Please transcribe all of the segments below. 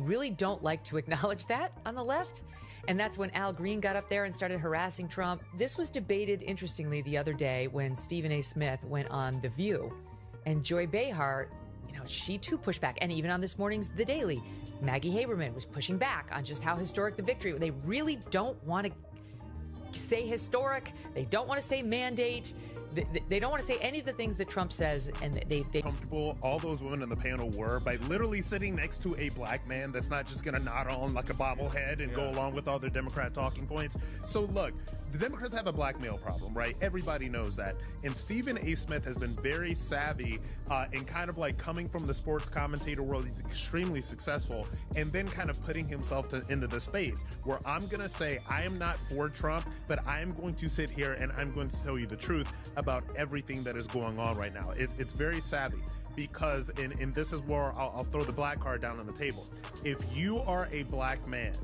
really don't like to acknowledge that on the left. And that's when Al Green got up there and started harassing Trump. This was debated, interestingly, the other day when Stephen A. Smith went on The View. And Joy Behar, she too pushed back. And even on this morning's The Daily, Maggie Haberman was pushing back on just how historic the victory. They really don't want to say historic. They don't want to say mandate. They don't want to say any of the things that Trump says, and they comfortable all those women in the panel were by literally sitting next to a black man that's not just going to nod on like a bobblehead and go along with all their Democrat talking points. So look, the Democrats have a black male problem, right? Everybody knows that. And Stephen A. Smith has been very savvy in kind of like coming from the sports commentator world. He's extremely successful, and then kind of putting himself into the space where I'm going to say I am not for Trump, but I am going to sit here and I'm going to tell you the truth about everything that is going on right now. It's very savvy because, and this is where I'll throw the black card down on the table. If you are a black man,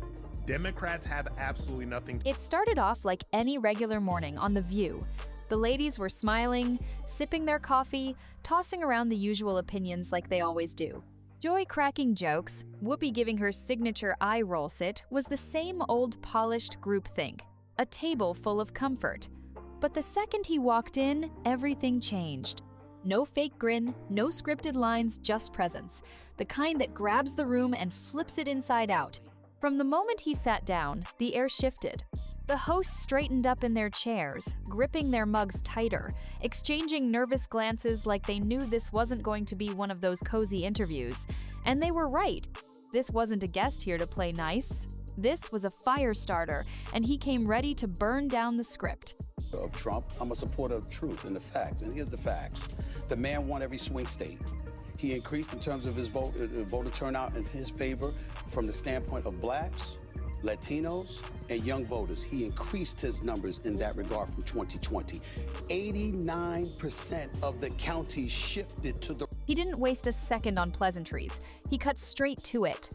Democrats have absolutely nothing. It started off like any regular morning on The View. The ladies were smiling, sipping their coffee, tossing around the usual opinions like they always do. Joy cracking jokes, Whoopi giving her signature eye roll sit was the same old polished groupthink, a table full of comfort. But the second he walked in, everything changed. No fake grin, no scripted lines, just presence. The kind that grabs the room and flips it inside out. From the moment he sat down, the air shifted. The hosts straightened up in their chairs, gripping their mugs tighter, exchanging nervous glances like they knew this wasn't going to be one of those cozy interviews. And they were right. This wasn't a guest here to play nice. This was a fire starter, and he came ready to burn down the script. Of Trump, I'm a supporter of truth and the facts, and here's the facts. The man won every swing state. He increased in terms of his voter turnout in his favor from the standpoint of blacks, Latinos, and young voters. He increased his numbers in that regard from 2020. 89% of the counties shifted to the... He didn't waste a second on pleasantries. He cut straight to it.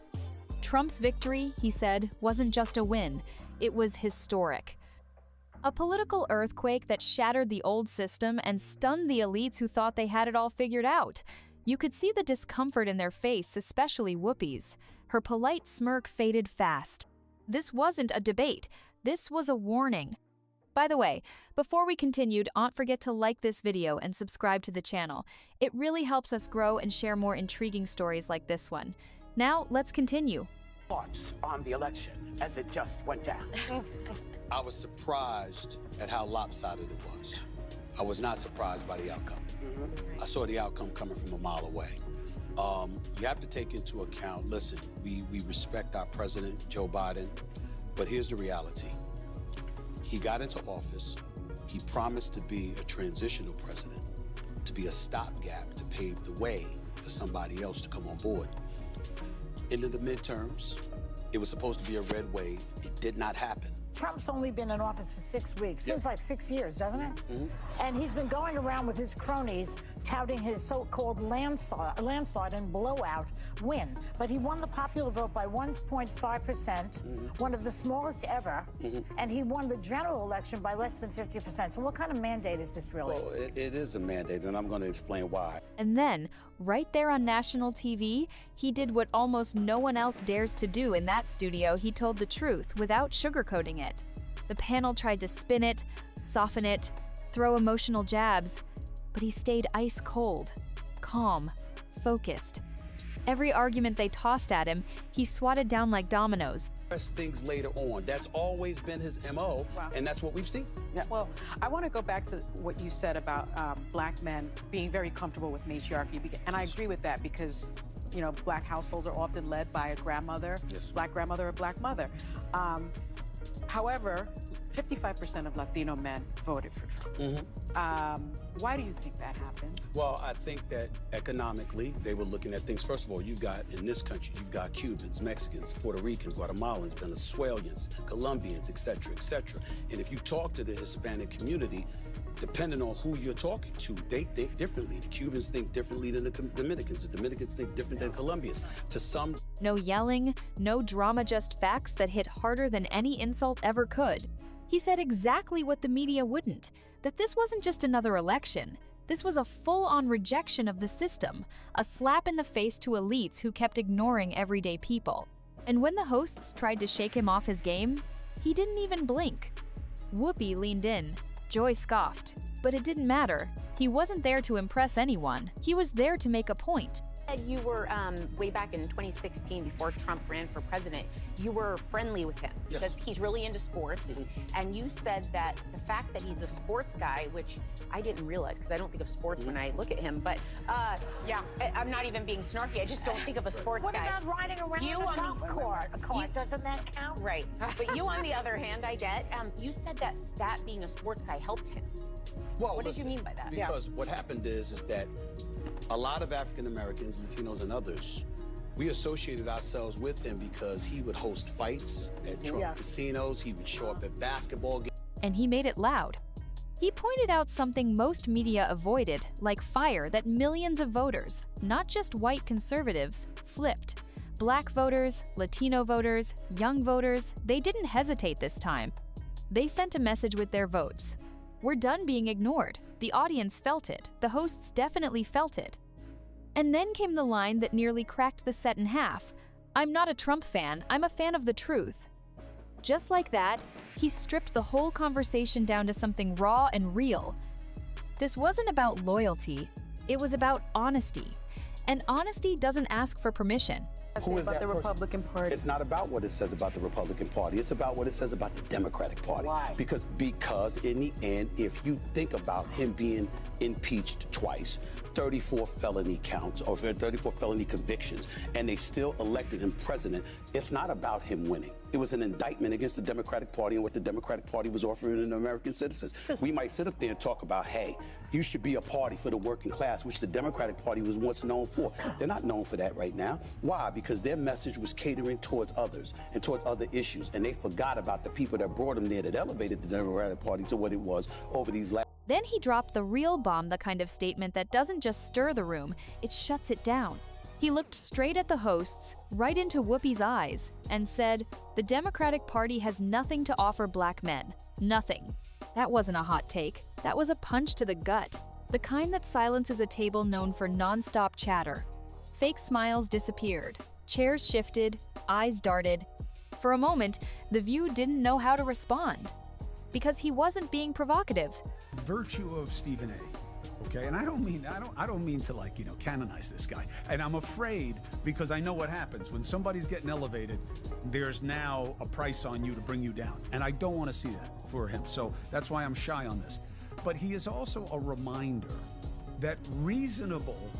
Trump's victory, he said, wasn't just a win. It was historic. A political earthquake that shattered the old system and stunned the elites who thought they had it all figured out. You could see the discomfort in their face, especially Whoopi's. Her polite smirk faded fast. This wasn't a debate. This was a warning. By the way, before we continued, don't forget to like this video and subscribe to the channel. It really helps us grow and share more intriguing stories like this one. Now, let's continue. Thoughts on the election as it just went down? I was surprised at how lopsided it was. I was not surprised by the outcome. I saw the outcome coming from a mile away. You have to take into account, listen, we respect our president, Joe Biden, but here's the reality. He got into office, he promised to be a transitional president, to be a stopgap to pave the way for somebody else to come on board. Into the midterms, it was supposed to be a red wave. It did not happen. Trump's only been in office for 6 weeks. Seems like 6 years, doesn't it? And he's been going around with his cronies touting his so-called landslide and blowout win. But he won the popular vote by 1.5%, one of the smallest ever, and he won the general election by less than 50%. So what kind of mandate is this really? Well, it is a mandate, and I'm going to explain why. And then, right there on national TV, he did what almost no one else dares to do in that studio. He told the truth without sugarcoating it. The panel tried to spin it, soften it, throw emotional jabs, but he stayed ice cold, calm, focused. Every argument they tossed at him, he swatted down like dominoes. Press things later on. That's always been his MO, and that's what we've seen. Yeah, well, I want to go back to what you said about black men being very comfortable with matriarchy, and I agree with that because, you know, black households are often led by a grandmother, black grandmother or black mother. However, 55% of Latino men voted for Trump. Why do you think that happened? Well, I think that economically, they were looking at things. First of all, you've got, in this country, you've got Cubans, Mexicans, Puerto Ricans, Guatemalans, Venezuelans, Colombians, et cetera, et cetera. And if you talk to the Hispanic community, depending on who you're talking to, they think differently. The Cubans think differently than the Dominicans. The Dominicans think different than Colombians. To some... No yelling, no drama, just facts that hit harder than any insult ever could. He said exactly what the media wouldn't, that this wasn't just another election. This was a full-on rejection of the system, a slap in the face to elites who kept ignoring everyday people. And when the hosts tried to shake him off his game, he didn't even blink. Whoopi leaned in. Joy scoffed. But it didn't matter. He wasn't there to impress anyone. He was there to make a point. You were, way back in 2016, before Trump ran for president, you were friendly with him because he's really into sports. And you said that the fact that he's a sports guy, which I didn't realize because I don't think of sports when I look at him, but yeah, I'm not even being snarky. I just don't think of a sports What guy. about riding around You on a on golf the- cart? Doesn't that count? Right. But you, on the other hand, I get, you said that being a sports guy helped him. Well, What did you mean by that? Because what happened is that a lot of African Americans, Latinos, and others, we associated ourselves with him because he would host fights at Trump casinos. He would show up at basketball games. And he made it loud. He pointed out something most media avoided, like fire that millions of voters, not just white conservatives, flipped. Black voters, Latino voters, young voters, they didn't hesitate this time. They sent a message with their votes. We're done being ignored. The audience felt it. The hosts definitely felt it. And then came the line that nearly cracked the set in half. I'm not a Trump fan, I'm a fan of the truth. Just like that, he stripped the whole conversation down to something raw and real. This wasn't about loyalty, it was about honesty. And honesty doesn't ask for permission. Who is about the Republican Party? It's not about what it says about the Republican Party. It's about what it says about the Democratic Party. Why? Because in the end, if you think about him being impeached twice, 34 felony counts or 34 felony convictions, and they still elected him president, it's not about him winning. It was an indictment against the Democratic Party and what the Democratic Party was offering to American citizens. We might sit up there and talk about, hey, you should be a party for the working class, which the Democratic Party was once known for. They're not known for that right now. Why? Because their message was catering towards others and towards other issues, and they forgot about the people that brought them there, that elevated the Democratic Party to what it was over these last. Then he dropped the real bomb, the kind of statement that doesn't just stir the room, it shuts it down. He looked straight at the hosts, right into Whoopi's eyes, and said, "The Democratic Party has nothing to offer black men. Nothing." That wasn't a hot take. That was a punch to the gut. The kind that silences a table known for non-stop chatter. Fake smiles disappeared. Chairs shifted. Eyes darted. For a moment, The View didn't know how to respond. Because he wasn't being provocative. Virtue of Stephen A. Okay, and I don't mean to canonize this guy. And I'm afraid, because I know what happens when somebody's getting elevated, there's now a price on you to bring you down, and I don't want to see that for him. So that's why I'm shy on this. But he is also a reminder that reasonable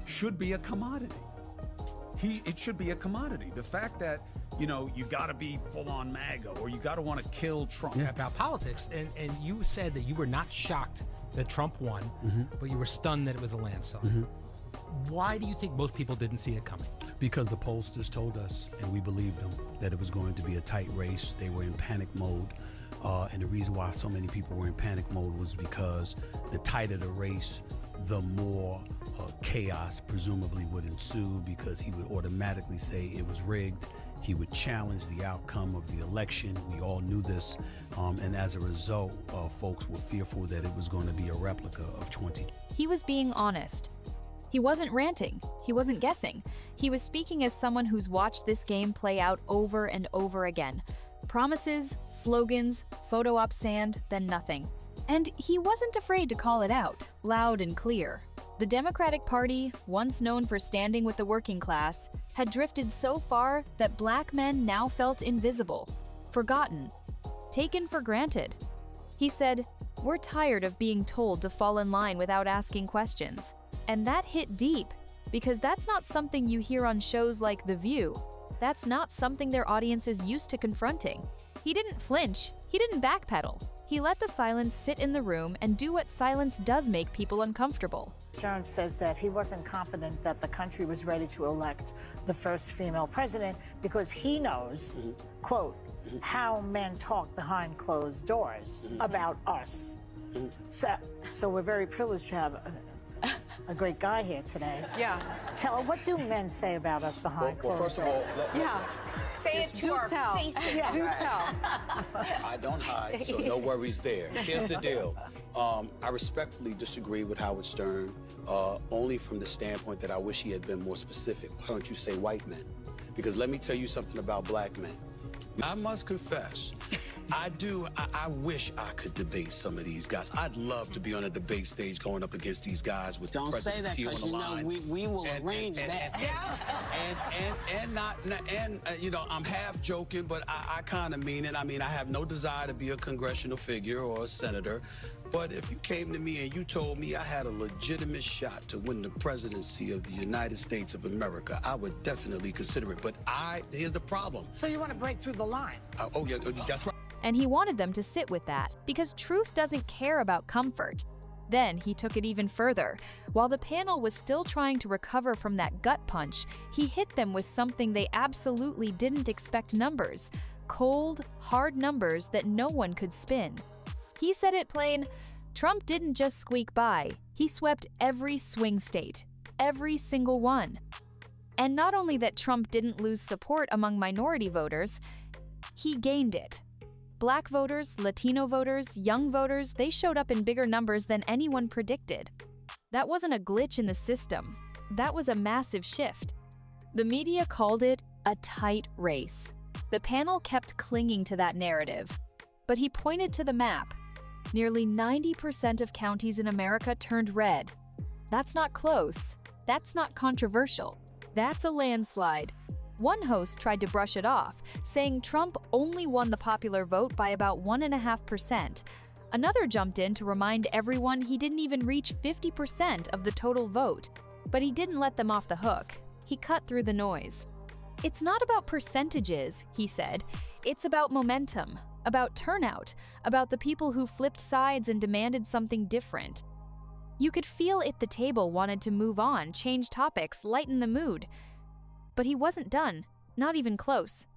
should be a commodity. It should be a commodity. The fact that you got to be full-on MAGA or you got to want to kill Trump. Yeah, about politics, and you said that you were not shocked that Trump won, but you were stunned that it was a landslide. Why do you think most people didn't see it coming? Because the pollsters told us, and we believed them, that it was going to be a tight race. They were in panic mode. And the reason why so many people were in panic mode was because the tighter the race, the more chaos presumably would ensue, because he would automatically say it was rigged. He would challenge the outcome of the election. We all knew this. And as a result, folks were fearful that it was going to be a replica of 2020. He was being honest. He wasn't ranting. He wasn't guessing. He was speaking as someone who's watched this game play out over and over again. Promises, slogans, photo op sand, then nothing. And he wasn't afraid to call it out, loud and clear. The Democratic Party, once known for standing with the working class, had drifted so far that black men now felt invisible, forgotten, taken for granted. He said, "We're tired of being told to fall in line without asking questions." And that hit deep, because that's not something you hear on shows like The View. That's not something their audience is used to confronting. He didn't flinch. He didn't backpedal. He let the silence sit in the room and do what silence does make people uncomfortable. Stern says that he wasn't confident that the country was ready to elect the first female president because he knows, quote, how men talk behind closed doors about us. So we're very privileged to have a great guy here today. Yeah. Tell her, what do men say about us behind closed doors? Well, first of all, Say it to our faces. Yeah. Do tell. I don't hide, so no worries there. Here's the deal. I respectfully disagree with Howard Stern, only from the standpoint that I wish he had been more specific. Why don't you say white men? Because let me tell you something about black men. I must confess, I wish I could debate some of these guys. I'd love to be on a debate stage going up against these guys with Don't the say that, presidency on the because line. we will arrange that. You know, I'm half joking, but I kind of mean it. I mean, I have no desire to be a congressional figure or a senator, but if you came to me and you told me I had a legitimate shot to win the presidency of the United States of America, I would definitely consider it. But here's the problem. So you want to break through the line? Oh, yeah, that's right. And he wanted them to sit with that, because truth doesn't care about comfort. Then he took it even further. While the panel was still trying to recover from that gut punch, he hit them with something they absolutely didn't expect: numbers. Cold, hard numbers that no one could spin. He said it plain: Trump didn't just squeak by, he swept every swing state. Every single one. And not only that Trump didn't lose support among minority voters, he gained it. Black voters, Latino voters, young voters, they showed up in bigger numbers than anyone predicted. That wasn't a glitch in the system. That was a massive shift. The media called it a tight race. The panel kept clinging to that narrative. But he pointed to the map. Nearly 90% of counties in America turned red. That's not close. That's not controversial. That's a landslide. One host tried to brush it off, saying Trump only won the popular vote by about 1.5%. Another jumped in to remind everyone he didn't even reach 50% of the total vote. But he didn't let them off the hook. He cut through the noise. It's not about percentages, he said. It's about momentum, about turnout, about the people who flipped sides and demanded something different. You could feel it. The table wanted to move on, change topics, lighten the mood. But he wasn't done, not even close.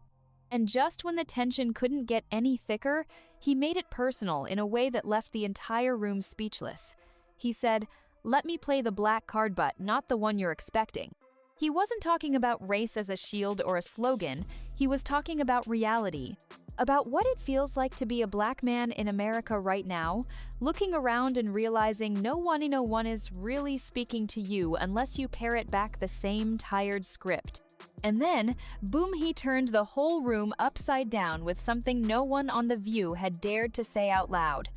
And just when the tension couldn't get any thicker, he made it personal in a way that left the entire room speechless. He said, "Let me play the black card, but not the one you're expecting." He wasn't talking about race as a shield or a slogan. He was talking about reality, about what it feels like to be a black man in America right now, looking around and realizing no one in one is really speaking to you unless you parrot back the same tired script. And then, boom, he turned the whole room upside down with something no one on The View had dared to say out loud.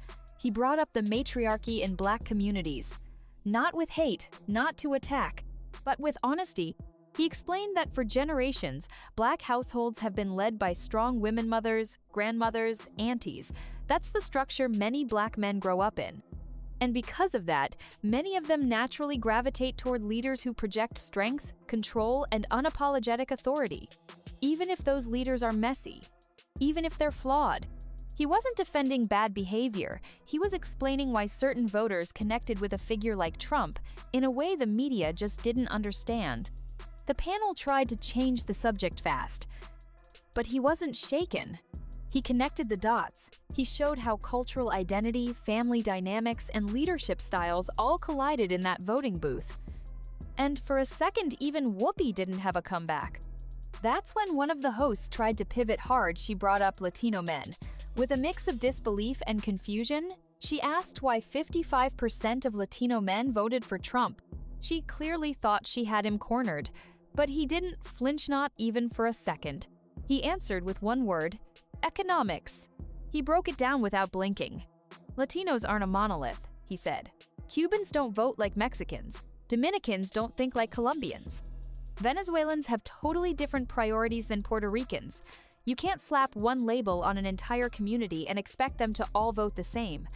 He brought up the matriarchy in black communities. Not with hate, not to attack, but with honesty. He explained that for generations, black households have been led by strong women mothers, grandmothers, aunties. That's the structure many black men grow up in. And because of that, many of them naturally gravitate toward leaders who project strength, control, and unapologetic authority. Even if those leaders are messy, even if they're flawed. He wasn't defending bad behavior. He was explaining why certain voters connected with a figure like Trump in a way the media just didn't understand. The panel tried to change the subject fast, but he wasn't shaken. He connected the dots. He showed how cultural identity, family dynamics, and leadership styles all collided in that voting booth. And for a second, even Whoopi didn't have a comeback. That's when one of the hosts tried to pivot hard. She brought up Latino men. With a mix of disbelief and confusion, she asked why 55% of Latino men voted for Trump. She clearly thought she had him cornered, but he didn't flinch, not even for a second. He answered with one word: economics. He broke it down without blinking. Latinos aren't a monolith, he said. Cubans don't vote like Mexicans. Dominicans don't think like Colombians. Venezuelans have totally different priorities than Puerto Ricans. You can't slap one label on an entire community and expect them to all vote the same.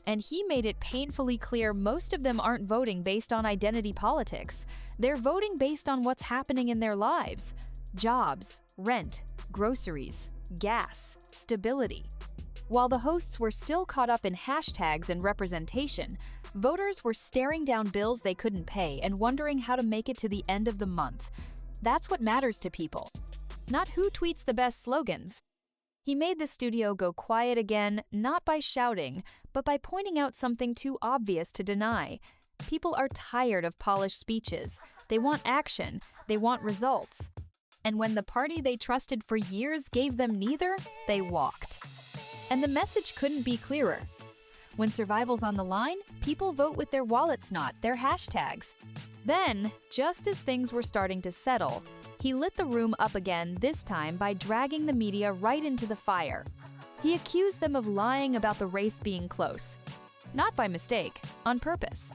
And he made it painfully clear most of them aren't voting based on identity politics. They're voting based on what's happening in their lives. Jobs, rent, groceries, gas, stability. While the hosts were still caught up in hashtags and representation, voters were staring down bills they couldn't pay and wondering how to make it to the end of the month. That's what matters to people, not who tweets the best slogans. He made the studio go quiet again, not by shouting, but by pointing out something too obvious to deny. People are tired of polished speeches. They want action. They want results. And when the party they trusted for years gave them neither, they walked. And the message couldn't be clearer. When survival's on the line, people vote with their wallets, not their hashtags. Then, just as things were starting to settle, He lit the room up again, this time by dragging the media right into the fire. He accused them of lying about the race being close. Not by mistake, on purpose.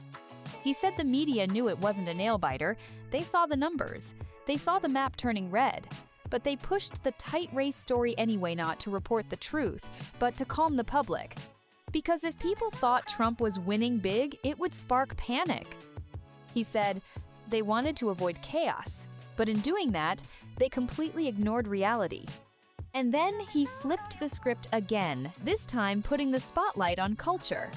He said the media knew it wasn't a nail-biter. They saw the numbers. They saw the map turning red. But they pushed the tight race story anyway, not to report the truth, but to calm the public. Because if people thought Trump was winning big, it would spark panic. He said they wanted to avoid chaos, but in doing that, they completely ignored reality. And then he flipped the script again, this time putting the spotlight on culture.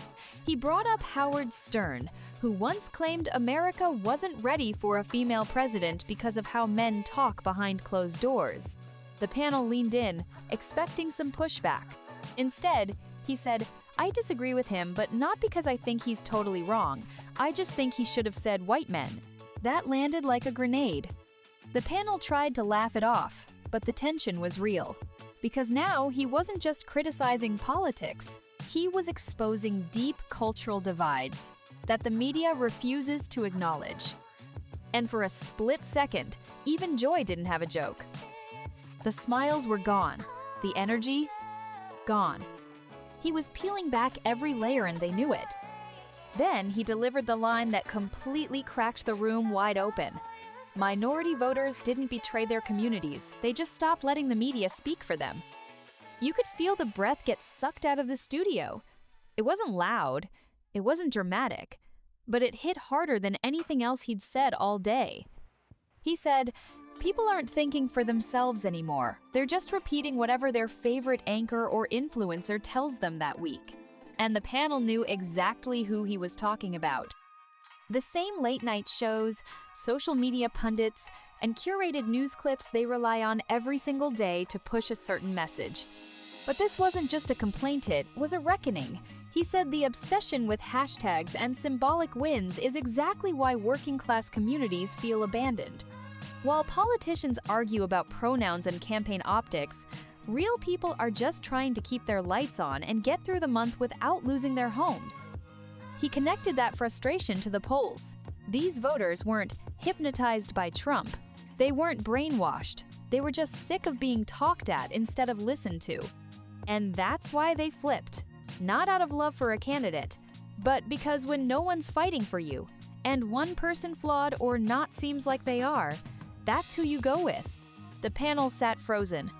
He brought up Howard Stern, who once claimed America wasn't ready for a female president because of how men talk behind closed doors. The panel leaned in, expecting some pushback. Instead, he said, "I disagree with him, but not because I think he's totally wrong. I just think he should have said white men." That landed like a grenade. The panel tried to laugh it off, but the tension was real. Because now he wasn't just criticizing politics, he was exposing deep cultural divides that the media refuses to acknowledge. And for a split second, even Joy didn't have a joke. The smiles were gone, the energy, gone. He was peeling back every layer and they knew it. Then he delivered the line that completely cracked the room wide open. Minority voters didn't betray their communities, they just stopped letting the media speak for them. You could feel the breath get sucked out of the studio. It wasn't loud, it wasn't dramatic, but it hit harder than anything else he'd said all day. He said, "People aren't thinking for themselves anymore. They're just repeating whatever their favorite anchor or influencer tells them that week." And the panel knew exactly who he was talking about. The same late-night shows, social media pundits, and curated news clips they rely on every single day to push a certain message. But this wasn't just a complaint, it was a reckoning. He said the obsession with hashtags and symbolic wins is exactly why working-class communities feel abandoned. While politicians argue about pronouns and campaign optics, real people are just trying to keep their lights on and get through the month without losing their homes. He connected that frustration to the polls. These voters weren't hypnotized by Trump. They weren't brainwashed. They were just sick of being talked at instead of listened to. And that's why they flipped. Not out of love for a candidate, but because when no one's fighting for you, and one person flawed or not seems like they are, that's who you go with. The panel sat frozen.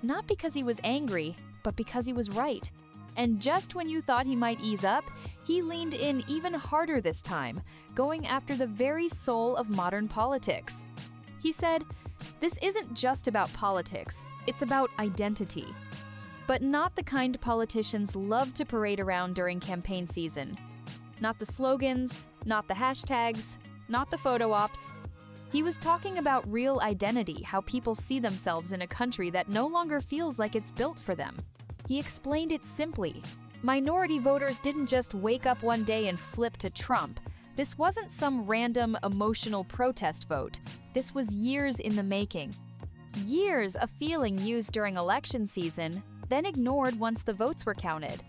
Not because he was angry, but because he was right. And just when you thought he might ease up, he leaned in even harder this time, going after the very soul of modern politics. He said, "This isn't just about politics, it's about identity." But not the kind politicians love to parade around during campaign season. Not the slogans, not the hashtags, not the photo ops. He was talking about real identity, how people see themselves in a country that no longer feels like it's built for them. He explained it simply. Minority voters didn't just wake up one day and flip to Trump. This wasn't some random emotional protest vote. This was years in the making. Years of feeling used during election season, then ignored once the votes were counted.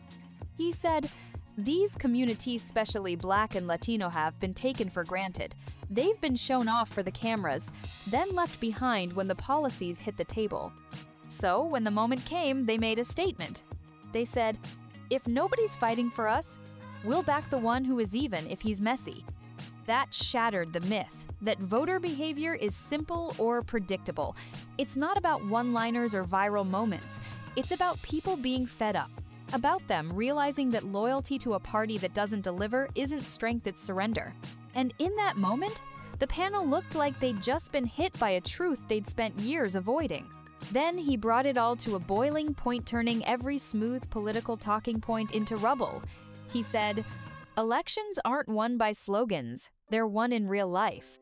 He said, "These communities, especially Black and Latino, have been taken for granted. They've been shown off for the cameras, then left behind when the policies hit the table. So, when the moment came, they made a statement. They said, 'If nobody's fighting for us, we'll back the one who is even if he's messy.' That shattered the myth that voter behavior is simple or predictable. It's not about one-liners or viral moments. It's about people being fed up. About them realizing that loyalty to a party that doesn't deliver isn't strength, it's surrender." And in that moment, the panel looked like they'd just been hit by a truth they'd spent years avoiding. Then he brought it all to a boiling point, turning every smooth political talking point into rubble. He said, "Elections aren't won by slogans, they're won in real life.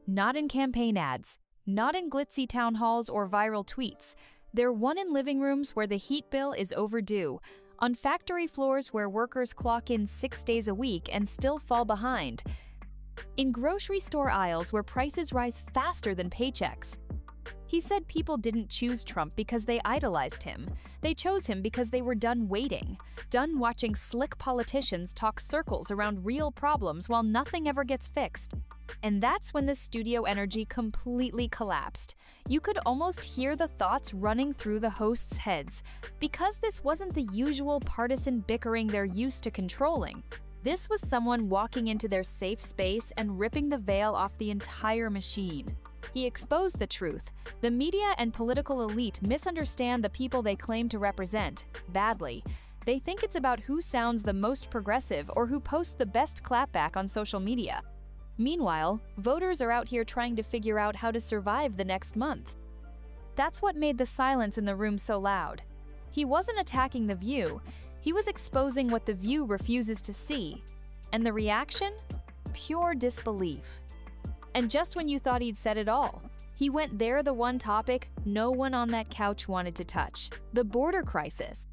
Not in campaign ads, not in glitzy town halls or viral tweets. They're won in living rooms where the heat bill is overdue, on factory floors where workers clock in 6 days a week and still fall behind, in grocery store aisles where prices rise faster than paychecks, He said people didn't choose Trump because they idolized him. They chose him because they were done waiting, done watching slick politicians talk circles around real problems while nothing ever gets fixed. And that's when the studio energy completely collapsed. You could almost hear the thoughts running through the hosts' heads. Because this wasn't the usual partisan bickering they're used to controlling. This was someone walking into their safe space and ripping the veil off the entire machine. He exposed the truth. The media and political elite misunderstand the people they claim to represent, badly. They think it's about who sounds the most progressive or who posts the best clapback on social media. Meanwhile, voters are out here trying to figure out how to survive the next month. That's what made the silence in the room so loud. He wasn't attacking The View. He was exposing what The View refuses to see. And the reaction? Pure disbelief. And just when you thought he'd said it all, he went there, the one topic no one on that couch wanted to touch, the border crisis.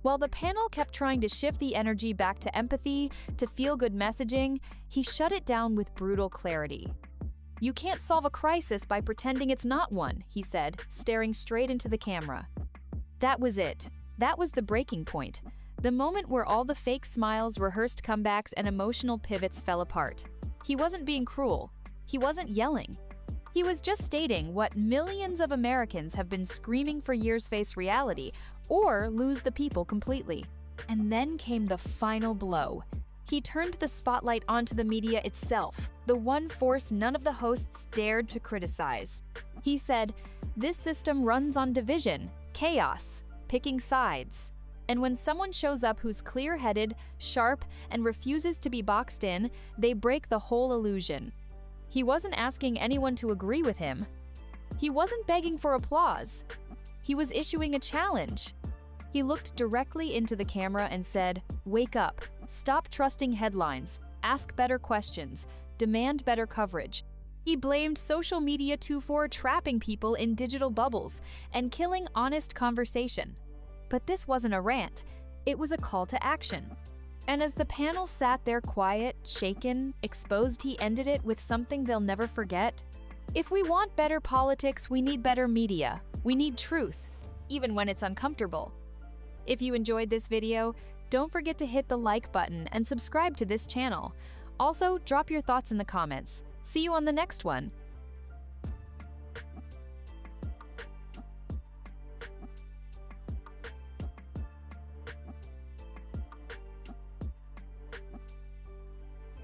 While the panel kept trying to shift the energy back to empathy, to feel-good messaging, he shut it down with brutal clarity. "You can't solve a crisis by pretending it's not one," he said, staring straight into the camera. That was it. That was the breaking point. The moment where all the fake smiles, rehearsed comebacks, and emotional pivots fell apart. He wasn't being cruel. He wasn't yelling. He was just stating what millions of Americans have been screaming for years: face reality, or lose the people completely. And then came the final blow. He turned the spotlight onto the media itself, the one force none of the hosts dared to criticize. He said, "This system runs on division, chaos, picking sides. And when someone shows up who's clear-headed, sharp, and refuses to be boxed in, they break the whole illusion." He wasn't asking anyone to agree with him. He wasn't begging for applause. He was issuing a challenge. He looked directly into the camera and said, "Wake up. Stop trusting headlines. Ask better questions. Demand better coverage." He blamed social media for trapping people in digital bubbles and killing honest conversation. But this wasn't a rant. It was a call to action. And as the panel sat there quiet, shaken, exposed, he ended it with something they'll never forget. "If we want better politics, we need better media. We need truth, even when it's uncomfortable." If you enjoyed this video, don't forget to hit the like button and subscribe to this channel. Also, drop your thoughts in the comments. See you on the next one.